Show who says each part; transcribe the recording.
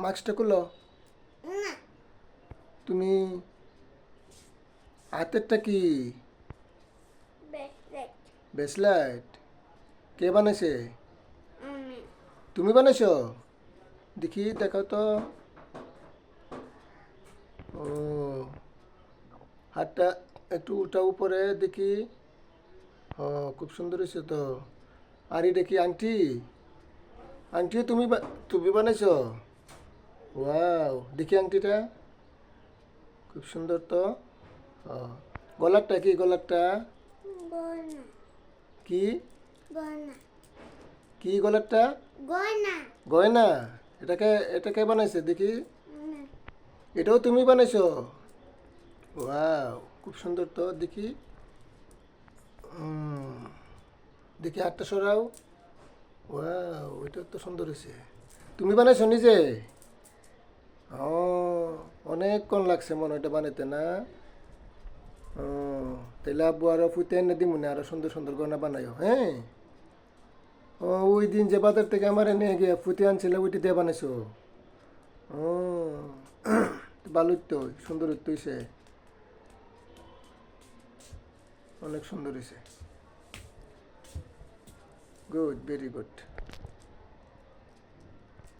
Speaker 1: মাস্কটা খুলো।
Speaker 2: না
Speaker 1: তুমি হাতেরটা কি?
Speaker 2: Bracelet
Speaker 1: bracelet. কে বানাইছে?
Speaker 2: আমি
Speaker 1: তুমি বানাইছো? দেখি দেখাও তো। ও, হাতটা একটু উল্টা উপরে দেখি। ও, খুব সুন্দর হয়েছে তো। আর এটা কি আংটি? আংটিও তুমি বানাইছো? ওয়াও, দেখি আংটিটা। খুব সুন্দর তো। ও, গলারটা কি? গলারটা
Speaker 2: গয়না
Speaker 1: কি?
Speaker 2: গয়না
Speaker 1: কি গলারটা?
Speaker 2: গয়না
Speaker 1: গয়না। এটাকে বানাইছে দেখি।
Speaker 2: না
Speaker 1: এটাও তুমি বানাইছো? ওয়াও, খুব সুন্দর তো দেখি। উম, দেখি হাতটা সরাও। ওয়াও, এটা তো সুন্দর হয়েছে। তুমি বানাইছো নিজে? ও, অনেকক্ষণ লাগছে মনে হয় এটা বানাইতে না? ও, তাহলে আব্বু আরো ফুতে এনে দিব না, আরো সুন্দর সুন্দর গয়না বানাইও, হ্যাঁ? ও, ওই দিন যে বাজার থেকে আমার এনে গিয়ে ফুতে আনছিল ওইটি দিয়ে বানাইছো? ও, ভালোই তো, সুন্দর হইছে, অনেক সুন্দর হয়েছে। Good, very good.